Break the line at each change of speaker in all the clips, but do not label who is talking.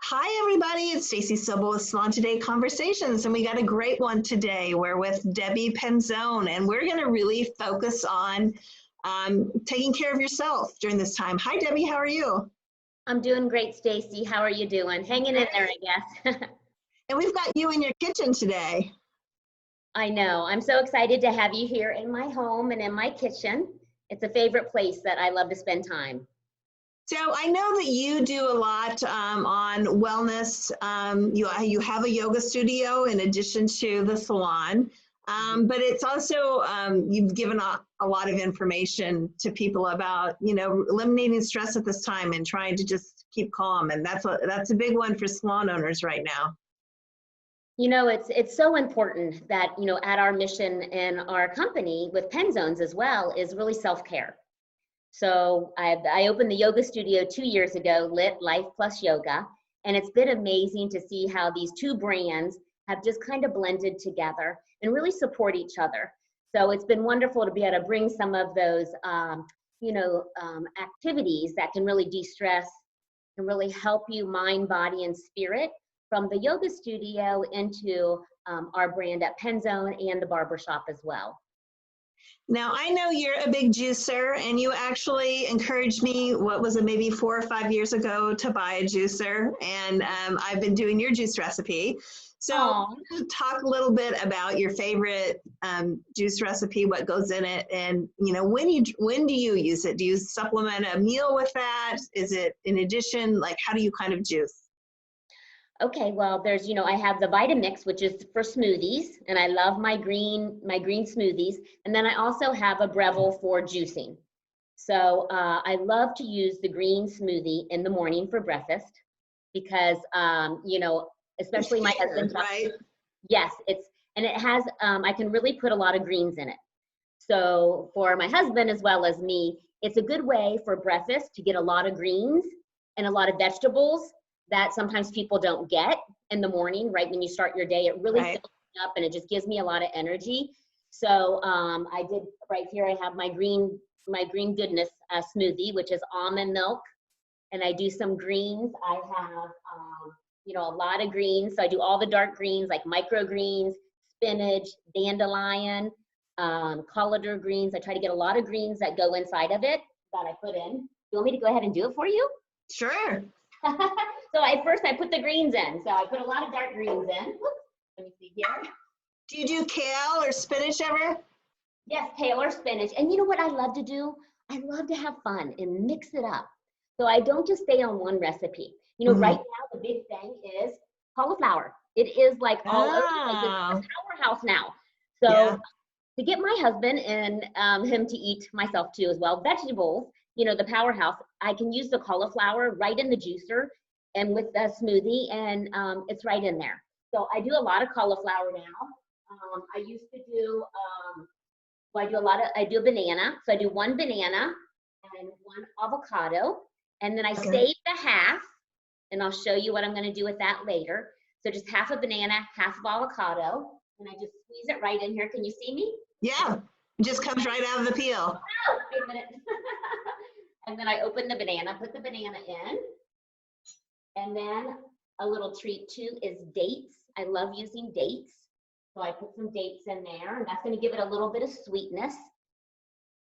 Hi, everybody. It's Stacy Sobel with Salon Today Conversations, and we got a great one today. We're with Debbie Penzone, and we're going to really focus on taking care of yourself during this time. Hi, Debbie. How are you?
I'm doing great, Stacy. How are you doing? Hanging in there, I guess.
And we've got you in your kitchen today.
I know. I'm so excited to have you here in my home and in my kitchen. It's a favorite place that I love to spend time.
So I know that you do a lot on wellness. You have a yoga studio in addition to the salon, but it's also you've given a lot of information to people about eliminating stress at this time and trying to just keep calm, and that's a big one for salon owners right now.
You know, it's so important that at our mission in our company with Penzones as well is really self-care. So I opened the yoga studio 2 years ago, Lit Life Plus Yoga, and it's been amazing to see how these two brands have just kind of blended together and really support each other. So it's been wonderful to be able to bring some of those, activities that can really de-stress and really help you mind, body, and spirit from the yoga studio into our brand at Penzone and the barbershop as well.
Now, I know you're a big juicer, and you actually encouraged me, what was it, maybe 4 or 5 years ago, to buy a juicer, and I've been doing your juice recipe. So talk a little bit about your favorite juice recipe, what goes in it, and when do you use it? Do you supplement a meal with that? Is it in addition? Like, how do you kind of juice?
Okay, well, there's, I have the Vitamix, which is for smoothies, and I love my green smoothies. And then I also have a Breville for juicing. So I love to use the green smoothie in the morning for breakfast because, especially my husband.
Right?
Yes, it has, I can really put a lot of greens in it. So for my husband as well as me, it's a good way for breakfast to get a lot of greens and a lot of vegetables that sometimes people don't get in the morning, right when you start your day. It really fills me up and it just gives me a lot of energy. So I did right here, I have my green goodness smoothie, which is almond milk, and I do some greens. I have, a lot of greens. So I do all the dark greens like microgreens, spinach, dandelion, collard greens. I try to get a lot of greens that go inside of it that I put in. You want me to go ahead and do it for you?
Sure.
So first I put the greens in. So I put a lot of dark greens in. Oops, let me see here.
Do you do kale or spinach ever?
Yes, kale or spinach. And you know what I love to do? I love to have fun and mix it up. So I don't just stay on one recipe. Right now the big thing is cauliflower. It is like all over the powerhouse now. So to get my husband and him to eat, myself too as well, vegetables, the powerhouse, I can use the cauliflower right in the juicer and with the smoothie, and it's right in there. So I do a lot of cauliflower now. I used to do, I do a banana. So I do 1 banana and 1 avocado, and then I save the half, and I'll show you what I'm gonna do with that later. So just half a banana, half of avocado, and I just squeeze it right in here. Can you see me?
Yeah, it just comes right out of the peel.
Oh, wait a minute. And then I open the banana, put the banana in. And then a little treat too is dates. I love using dates. So I put some dates in there, and that's gonna give it a little bit of sweetness.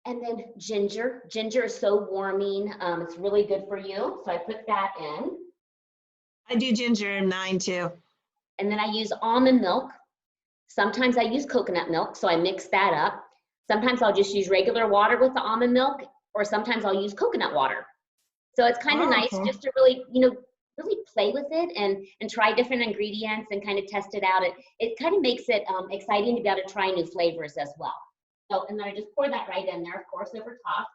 And then ginger. Ginger is so warming. It's really good for you. So I put that in.
I do ginger in mine too.
And then I use almond milk. Sometimes I use coconut milk, so I mix that up. Sometimes I'll just use regular water with the almond milk, or sometimes I'll use coconut water. So it's kind of nice just to really, really play with it and try different ingredients and kind of test it out. It kind of makes it exciting to be able to try new flavors as well. So, and then I just pour that right in there, of course, over top.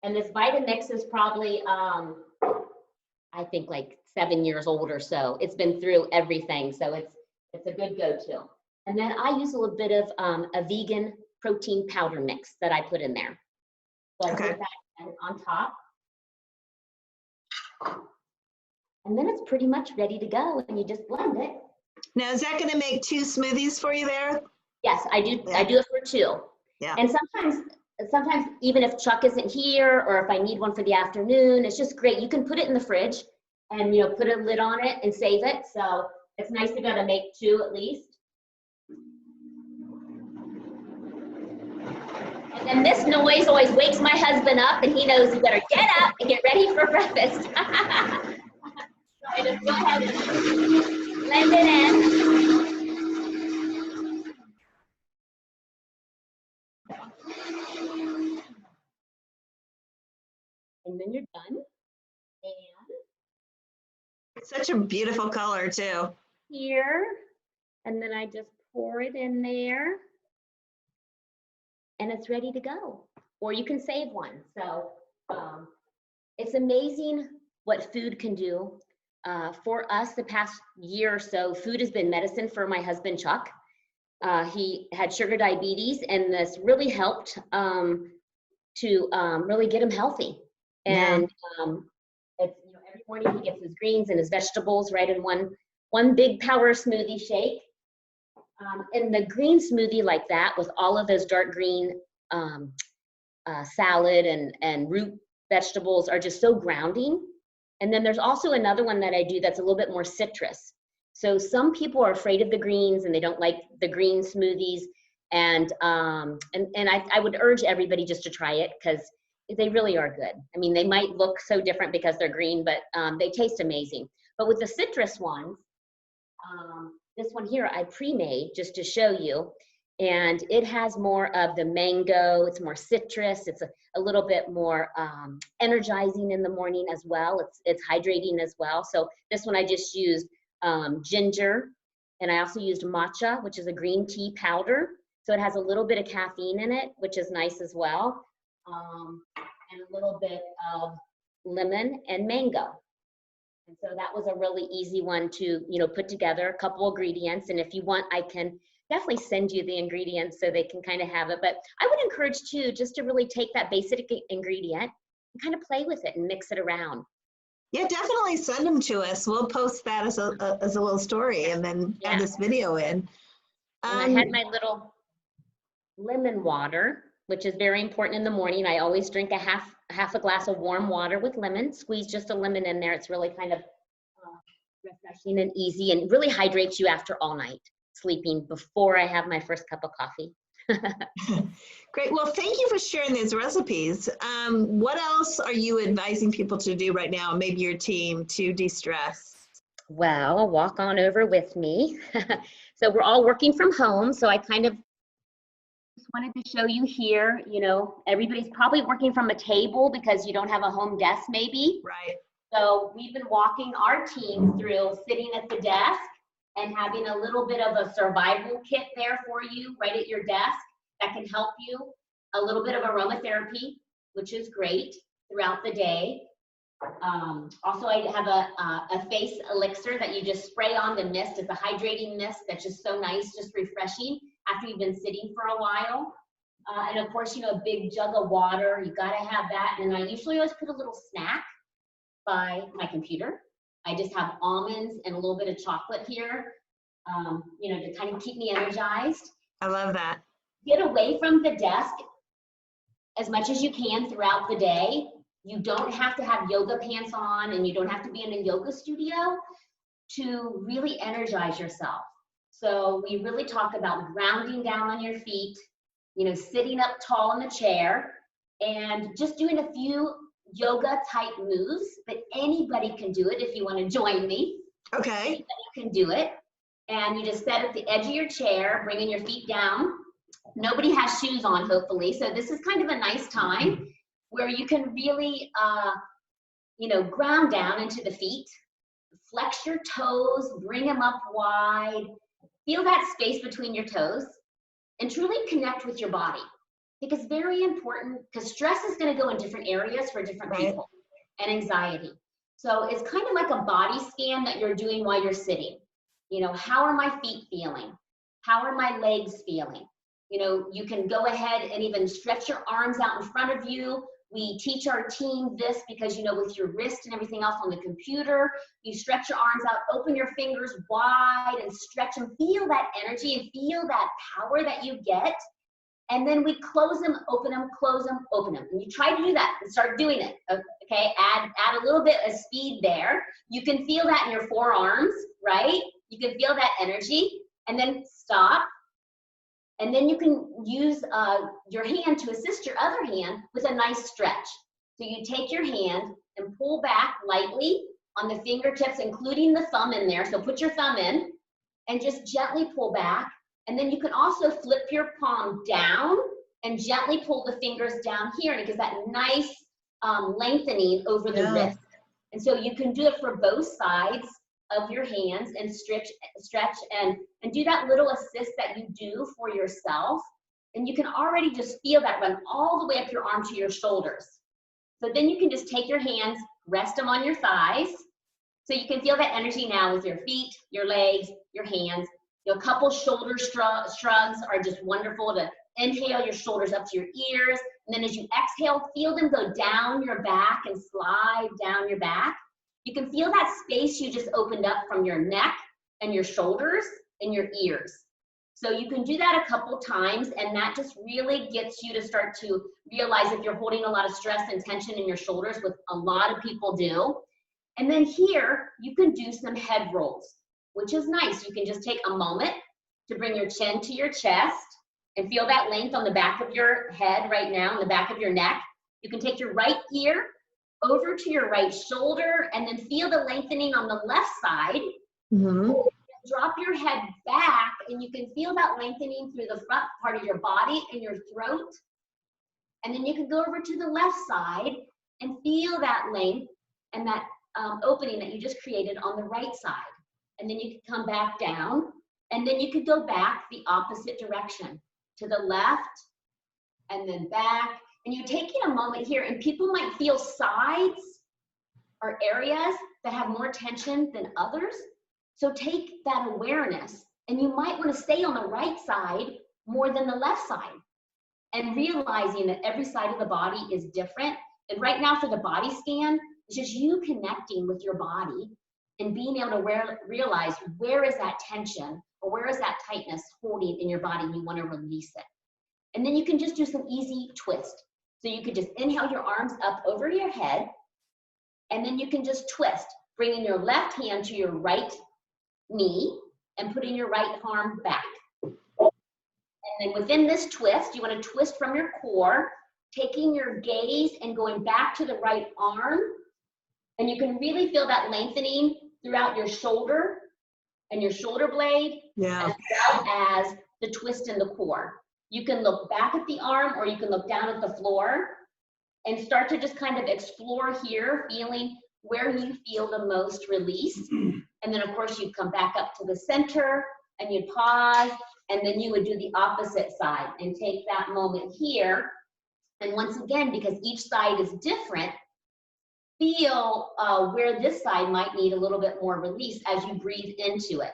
And this Vitamix is probably, I think like 7 years old or so. It's been through everything, so it's a good go-to. And then I use a little bit of a vegan protein powder mix that I put in there. So I put that on top. And then it's pretty much ready to go, and you just blend it.
Now, is that going to make 2 smoothies for you there?
Yes, I do. Yeah. I do it for 2.
Yeah.
And sometimes sometimes even if Chuck isn't here or if I need one for the afternoon, it's just great. You can put it in the fridge and, you know, put a lid on it and save it. So it's nice to be able to make 2 at least. And then this noise always wakes my husband up, and he knows you better get up and get ready for breakfast. So I just go ahead and blend it in. And then you're done. And
It's such a beautiful color too.
here, and then I just pour it in there, and it's ready to go. Or you can save one. So it's amazing what food can do. For us, the past year or so, food has been medicine for my husband, Chuck. He had sugar diabetes, and this really helped to really get him healthy. And it's, you know, every morning he gets his greens and his vegetables right in one big power smoothie shake. And the green smoothie like that with all of those dark green salad and root vegetables are just so grounding. And then there's also another one that I do that's a little bit more citrus. So some people are afraid of the greens and they don't like the green smoothies. And I would urge everybody just to try it because they really are good. I mean, they might look so different because they're green, but they taste amazing. But with the citrus ones, this one here I pre-made just to show you. And it has more of the mango, it's more citrus, it's a little bit more energizing in the morning as well. It's hydrating as well. So this one I just used ginger, and I also used matcha, which is a green tea powder. So it has a little bit of caffeine in it, which is nice as well. And a little bit of lemon and mango. And so that was a really easy one to, you know, put together, a couple ingredients. And if you want, I can definitely send you the ingredients so they can kind of have it. But I would encourage too, just to really take that basic ingredient and kind of play with it and mix it around.
Yeah, definitely send them to us. We'll post that as a little story and then add this video in.
And I had my little lemon water, which is very important in the morning. I always drink a half a glass of warm water with lemon. Squeeze just a lemon in there. It's really kind of refreshing and easy and really hydrates you after all night sleeping before I have my first cup of coffee.
Great. Well, thank you for sharing these recipes. What else are you advising people to do right now, maybe your team, to de-stress?
Well, walk on over with me. So we're all working from home. So I kind of just wanted to show you here, you know, everybody's probably working from a table because you don't have a home desk maybe.
Right.
So we've been walking our team through sitting at the desk and having a little bit of a survival kit there for you right at your desk that can help you. A little bit of aromatherapy, which is great throughout the day. Also, I have a face elixir that you just spray on the mist. It's a hydrating mist that's just so nice, just refreshing after you've been sitting for a while. And of course, you know, a big jug of water, you gotta have that. And I usually always put a little snack by my computer. I just have almonds and a little bit of chocolate here, you know, to kind of keep me energized.
I love that.
Get away from the desk as much as you can throughout the day. You don't have to have yoga pants on and you don't have to be in a yoga studio to really energize yourself. So we really talk about grounding down on your feet, you know, sitting up tall in the chair and just doing a few yoga type moves, but anybody can do it if you want to join me.
Okay.
Anybody can do it. And you just sit at the edge of your chair, bringing your feet down. Nobody has shoes on, hopefully. So this is kind of a nice time where you can really, you know, ground down into the feet, flex your toes, bring them up wide, feel that space between your toes, and truly connect with your body. I think it's very important because stress is going to go in different areas for different people, and anxiety. So it's kind of like a body scan that you're doing while you're sitting. You know, how are my feet feeling? How are my legs feeling? You know, you can go ahead and even stretch your arms out in front of you. We teach our team this because, you know, with your wrist and everything else on the computer, you stretch your arms out, open your fingers wide and stretch and feel that energy and feel that power that you get And then we close them, open them, close them, open them. And you try to do that and start doing it, okay? Add a little bit of speed there. You can feel that in your forearms, right? You can feel that energy. And then stop. And then you can use your hand to assist your other hand with a nice stretch. So you take your hand and pull back lightly on the fingertips, including the thumb in there. So put your thumb in and just gently pull back. And then you can also flip your palm down and gently pull the fingers down here, and it gives that nice lengthening over the wrist. And so you can do it for both sides of your hands and stretch and do that little assist that you do for yourself. And you can already just feel that run all the way up your arm to your shoulders. So then you can just take your hands, rest them on your thighs. So you can feel that energy now with your feet, your legs, your hands. A couple shoulder shrugs are just wonderful to inhale your shoulders up to your ears. And then as you exhale, feel them go down your back and slide down your back. You can feel that space you just opened up from your neck and your shoulders and your ears. So you can do that a couple times, and that just really gets you to start to realize if you're holding a lot of stress and tension in your shoulders, which a lot of people do. And then here, you can do some head rolls, which is nice. You can just take a moment to bring your chin to your chest and feel that length on the back of your head right now, on the back of your neck. You can take your right ear over to your right shoulder and then feel the lengthening on the left side. Drop your head back and you can feel that lengthening through the front part of your body and your throat. And then you can go over to the left side and feel that length and that opening that you just created on the right side. And then you can come back down, and then you could go back the opposite direction to the left and then back. And you're taking a moment here, and people might feel sides or areas that have more tension than others. So take that awareness, and you might want to stay on the right side more than the left side, and realizing that every side of the body is different. And right now for the body scan, it's just you connecting with your body and being able to realize where is that tension or where is that tightness holding in your body and you want to release it. And then you can just do some easy twist. So you could just inhale your arms up over your head, and then you can just twist, bringing your left hand to your right knee and putting your right arm back. And then within this twist, you want to twist from your core, taking your gaze and going back to the right arm. And you can really feel that lengthening throughout your shoulder and your shoulder blade, as well as the twist in the core. You can look back at the arm or you can look down at the floor and start to just kind of explore here, feeling where you feel the most release. And then of course you'd come back up to the center and you'd pause, and then you would do the opposite side and take that moment here. And once again, because each side is different, feel where this side might need a little bit more release as you breathe into it.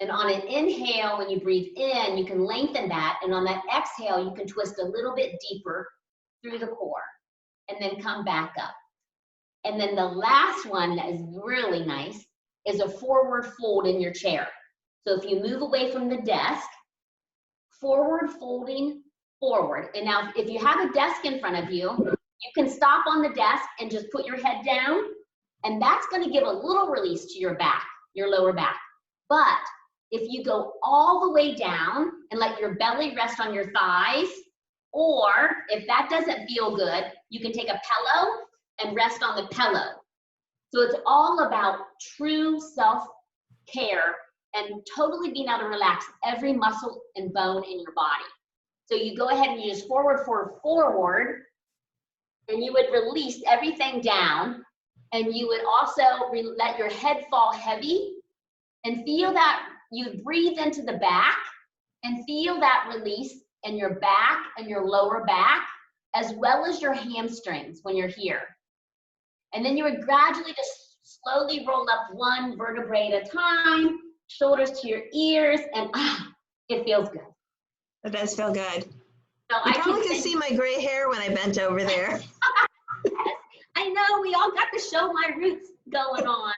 And on an inhale, when you breathe in, you can lengthen that. And on that exhale, you can twist a little bit deeper through the core and then come back up. And then the last one that is really nice is a forward fold in your chair. So if you move away from the desk, forward folding forward. And now if you have a desk in front of you, you can stop on the desk and just put your head down, and that's going to give a little release to your back, your lower back. But if you go all the way down and let your belly rest on your thighs, or if that doesn't feel good, you can take a pillow and rest on the pillow. So it's all about true self-care and totally being able to relax every muscle and bone in your body. So you go ahead and you just forward, and you would release everything down, and you would also let your head fall heavy and feel that you breathe into the back and feel that release in your back and your lower back, as well as your hamstrings when you're here. And then you would gradually just slowly roll up one vertebrae at a time, shoulders to your ears, and it feels good.
It does feel good.
So
I probably can see my gray hair when I bent over there.
I know, we all got to show my roots going on.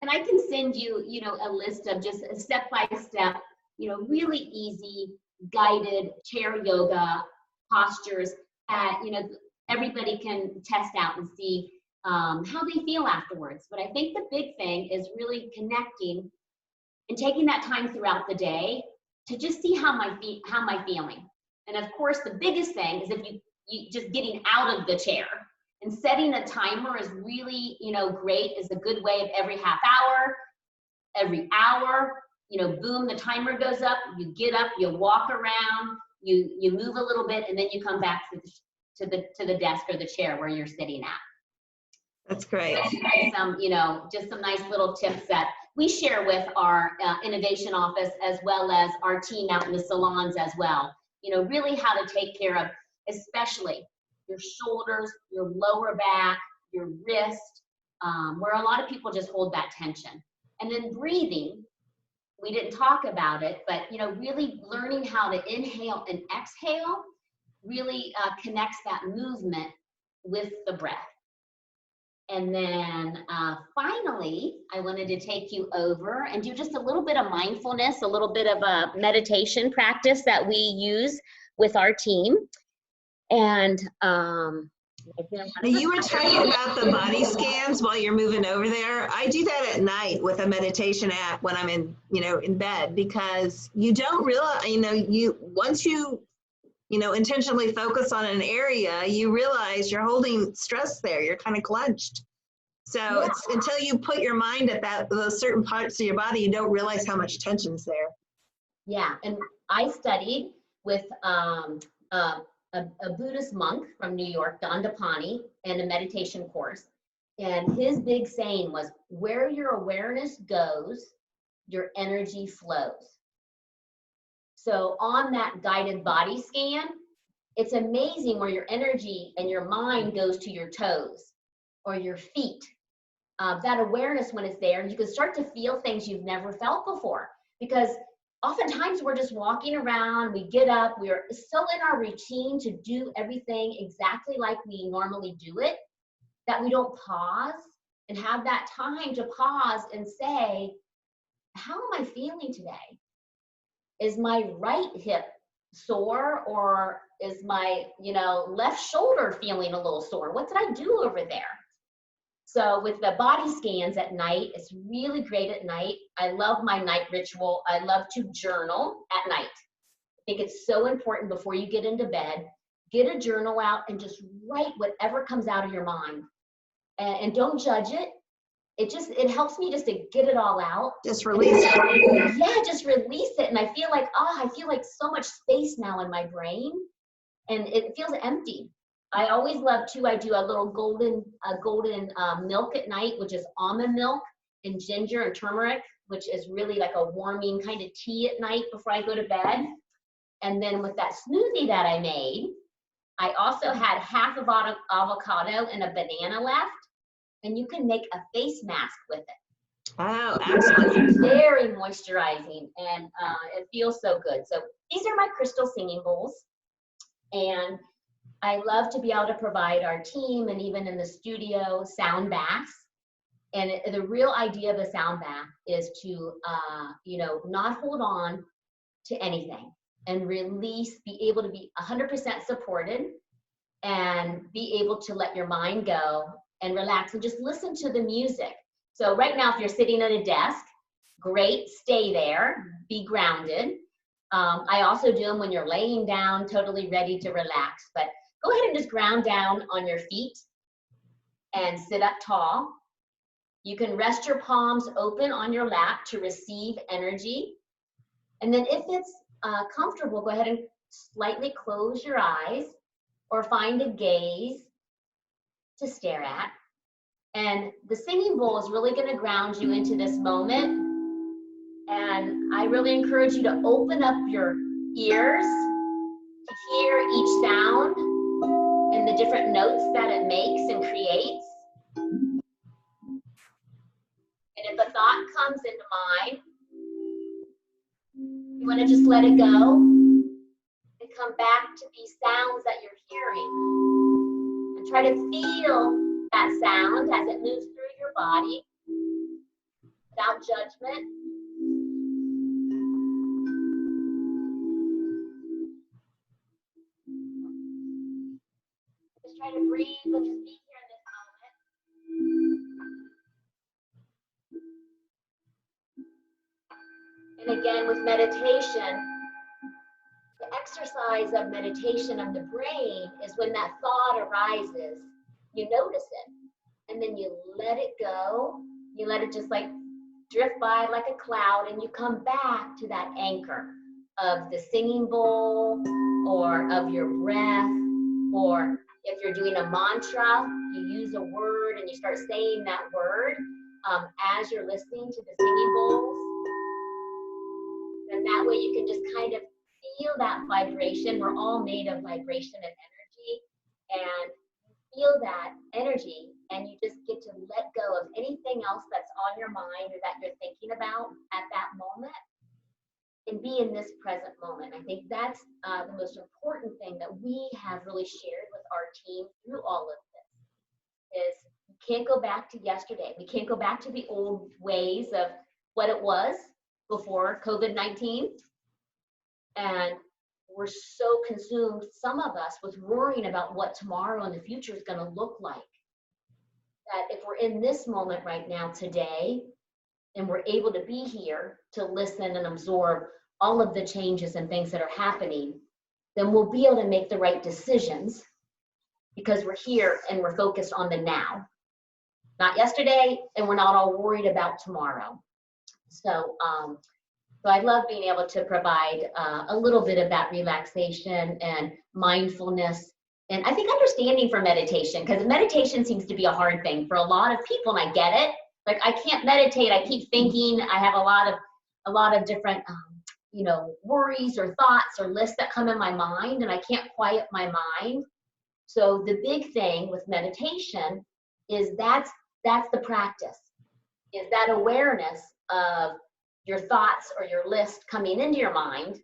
And I can send you, a list of just a step-by-step, really easy guided chair yoga postures that, you know, everybody can test out and see how they feel afterwards. But I think the big thing is really connecting and taking that time throughout the day to just see how am I feeling. And of course, the biggest thing is if you just getting out of the chair and setting a timer is really, you know, great. Is a good way of every half hour, every hour, you know, boom, the timer goes up, you get up, you walk around, you move a little bit, and then you come back to the desk or the chair where you're sitting at.
That's great.
Some, you know, just some nice little tips that we share with our innovation office as well as our team out in the salons as well. You know, really how to take care of, especially your shoulders, your lower back, your wrist, where a lot of people just hold that tension. And then breathing, we didn't talk about it, but, you know, really learning how to inhale and exhale really connects that movement with the breath. And then finally, I wanted to take you over and do just a little bit of mindfulness, a little bit of a meditation practice that we use with our team. And
you were talking about the body scans while you're moving over there. I do that at night with a meditation app when I'm in bed, because you don't realize, once you intentionally focus on an area, you realize you're holding stress there. You're kind of clenched. So it's until you put your mind at those certain parts of your body, you don't realize how much tension's there.
Yeah, and I studied with a Buddhist monk from New York, Don Dapani, in a meditation course. And his big saying was, where your awareness goes, your energy flows. So on that guided body scan, it's amazing where your energy and your mind goes to your toes or your feet. That awareness, when it's there, you can start to feel things you've never felt before. Because oftentimes we're just walking around, we get up, we are so in our routine to do everything exactly like we normally do it, that we don't pause and have that time to pause and say, how am I feeling today? Is my right hip sore, or is my, left shoulder feeling a little sore? What did I do over there? So with the body scans at night, it's really great at night. I love my night ritual. I love to journal at night. I think it's so important before you get into bed, get a journal out and just write whatever comes out of your mind. And don't judge it. It helps me just to get it all out.
Just release it.
Yeah, just release it. And I feel like so much space now in my brain, and it feels empty. I always love too, I do a little golden milk at night, which is almond milk and ginger and turmeric, which is really like a warming kind of tea at night before I go to bed. And then with that smoothie that I made, I also had half of avocado and a banana left. And you can make a face mask with it.
Oh, excellent.
It's very moisturizing, and it feels so good. So these are my crystal singing bowls. And I love to be able to provide our team, and even in the studio, sound baths. And the real idea of a sound bath is to, not hold on to anything and release, be able to be 100% supported and be able to let your mind go and relax and just listen to the music. So right now, if you're sitting at a desk, great, stay there, be grounded. I also do them when you're laying down, totally ready to relax. But go ahead and just ground down on your feet and sit up tall. You can rest your palms open on your lap to receive energy. And then if it's comfortable, go ahead and slightly close your eyes or find a gaze to stare at. And the singing bowl is really going to ground you into this moment. And I really encourage you to open up your ears to hear each sound and the different notes that it makes and creates. And if a thought comes into mind, you want to just let it go and come back to these sounds that you're hearing. And try to feel that sound as it moves through your body without judgment. try to breathe, but just be here in this moment. And again, with meditation, the exercise of meditation of the brain is when that thought arises, you notice it, and then you let it go. You let it just like drift by like a cloud, and you come back to that anchor of the singing bowl or of your breath, or if you're doing a mantra, you use a word and you start saying that word as you're listening to the singing bowls. And that way you can just kind of feel that vibration. We're all made of vibration and energy, and feel that energy, and you just get to let go of anything else that's on your mind or that you're thinking about at that moment, and be in this present moment. I think that's the most important thing that we have really shared with our team through all of this, is you can't go back to yesterday. We can't go back to the old ways of what it was before COVID-19. And we're so consumed, some of us, with worrying about what tomorrow and the future is going to look like, that if we're in this moment right now today, and we're able to be here to listen and absorb all of the changes and things that are happening, then we'll be able to make the right decisions, because we're here and we're focused on the now, not yesterday, and we're not all worried about tomorrow. So I love being able to provide a little bit of that relaxation and mindfulness, and I think understanding for meditation, because meditation seems to be a hard thing for a lot of people, and I get it. Like, I can't meditate. I keep thinking. I have a lot of different, worries or thoughts or lists that come in my mind, and I can't quiet my mind. So the big thing with meditation is that's the practice, is that awareness of your thoughts or your list coming into your mind,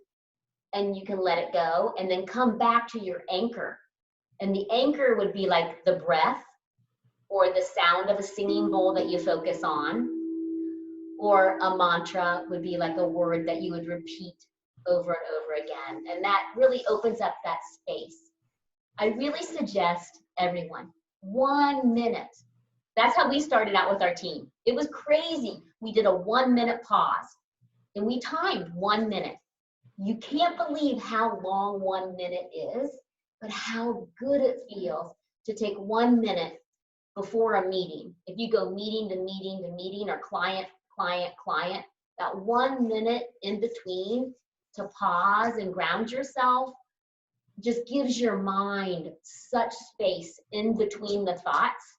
and you can let it go and then come back to your anchor. And the anchor would be like the breath, or the sound of a singing bowl that you focus on, or a mantra would be like a word that you would repeat over and over again. And that really opens up that space. I really suggest everyone, 1 minute. That's how we started out with our team. It was crazy. We did a 1 minute pause, and we timed 1 minute. You can't believe how long 1 minute is, but how good it feels to take 1 minute before a meeting. If you go meeting to meeting to meeting, or client, that 1 minute in between to pause and ground yourself just gives your mind such space in between the thoughts.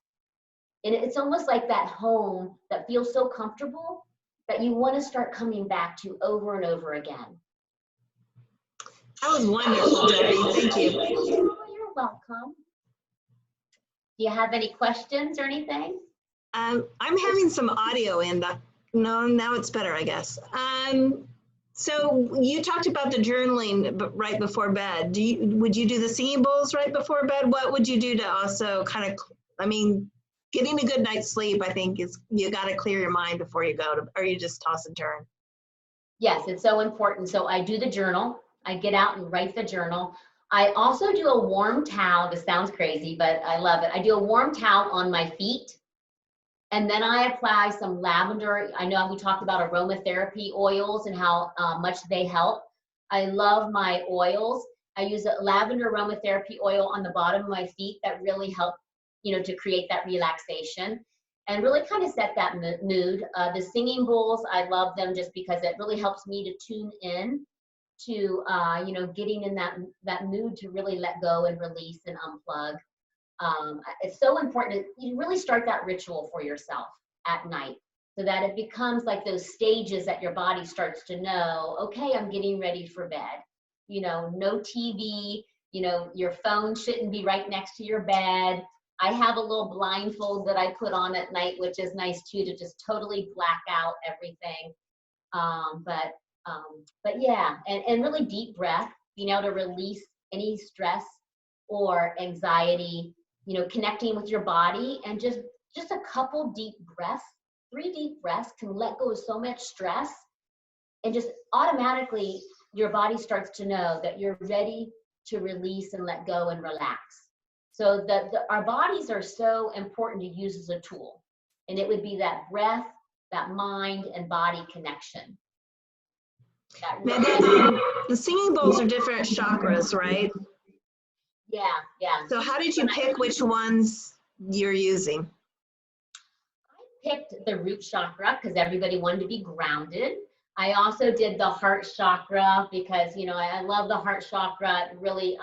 And it's almost like that home that feels so comfortable that you want to start coming back to over and over again.
That was wonderful, Debbie. Thank you.
Oh, you're welcome. Do you have any questions or anything?
I'm having some audio in that. No, now it's better, I guess. So you talked about the journaling right before bed. Would you do the singing bowls right before bed? What would you do to also kind of, getting a good night's sleep, I think, is you got to clear your mind before you go to, or you just toss and turn.
Yes, it's so important. So I do the journal. I get out and write the journal. I also do a warm towel. This sounds crazy, but I love it. I do a warm towel on my feet, and then I apply some lavender. I know we talked about aromatherapy oils and how much they help. I love my oils. I use a lavender aromatherapy oil on the bottom of my feet that really help, to create that relaxation and really kind of set that mood. The singing bowls, I love them just because it really helps me to tune in to, getting in that mood to really let go and release and unplug. It's so important that you really start that ritual for yourself at night, so that it becomes like those stages that your body starts to know, okay, I'm getting ready for bed. No TV, your phone shouldn't be right next to your bed. I have a little blindfold that I put on at night, which is nice too, to just totally black out everything. But yeah, and really deep breath, being able to release any stress or anxiety, connecting with your body, and just a couple deep breaths, 3 deep breaths can let go of so much stress, and just automatically your body starts to know that you're ready to release and let go and relax. So our bodies are so important to use as a tool. And it would be that breath, that mind and body connection.
Now, the singing bowls are different chakras, right?
Yeah, yeah.
So how did you pick which ones you're using?
I picked the root chakra because everybody wanted to be grounded. I also did the heart chakra because, you know, I love the heart chakra. It really,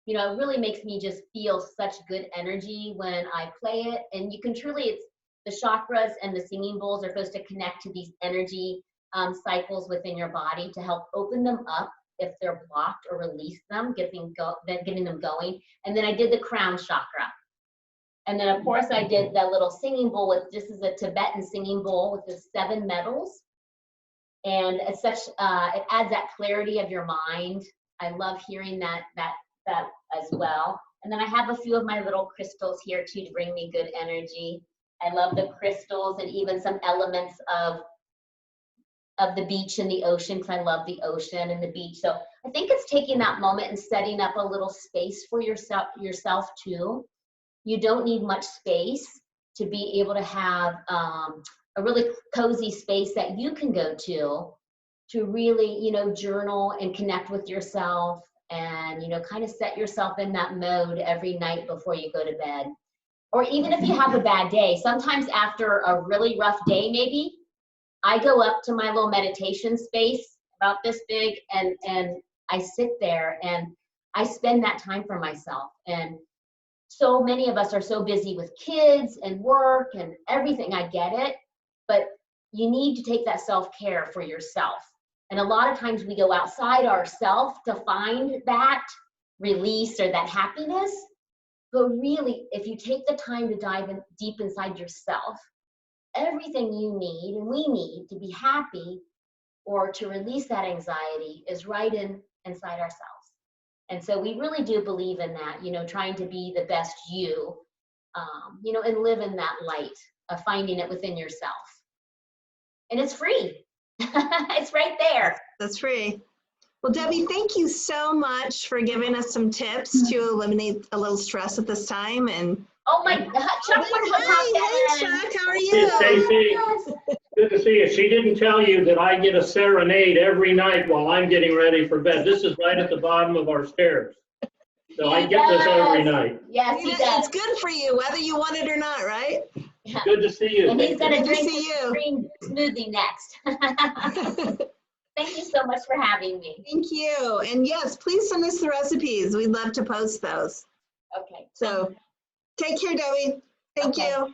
you know, it really makes me just feel such good energy when I play it. And you can truly, it's the chakras and the singing bowls are supposed to connect to these energy cycles within your body to help open them up if they're blocked, or release them, getting them going. And then I did the crown chakra. And then of course I did that little singing bowl with, this is a Tibetan singing bowl with the 7 metals. And it's such, it adds that clarity of your mind. I love hearing that as well. And then I have a few of my little crystals here too to bring me good energy. I love the crystals and even some elements of the beach and the ocean, because I love the ocean and the beach. So I think it's taking that moment and setting up a little space for yourself too. You don't need much space to be able to have a really cozy space that you can go to really, you know, journal and connect with yourself and, you know, kind of set yourself in that mode every night before you go to bed. Or even if you have a bad day, sometimes after a really rough day, maybe, I go up to my little meditation space about this big and I sit there and I spend that time for myself. And so many of us are so busy with kids and work and everything. I get it, but you need to take that self-care for yourself. And a lot of times we go outside ourselves to find that release or that happiness. But really, if you take the time to dive in deep inside yourself, everything you need and we need to be happy or to release that anxiety is right inside ourselves. And so we really do believe in that, you know, trying to be the best you, you know, and live in that light of finding it within yourself. And it's free. It's right there.
That's free. Well, Debbie, thank you so much for giving us some tips to eliminate a little stress at this time. And
oh my God, Chuck,
hey, Chuck, how are you?
Hey, Stacey, good to see you. She didn't tell you that I get a serenade every night while I'm getting ready for bed. This is right at the bottom of our stairs. So I get this every night.
Yes, he does.
It's good for you, whether you want it or not, right?
Yeah.
Good to see you.
And he's going to drink
you.
green smoothie next. Thank you so much for having me.
Thank you. And yes, please send us the recipes. We'd love to post those.
Okay.
So take care, Debbie. Thank you.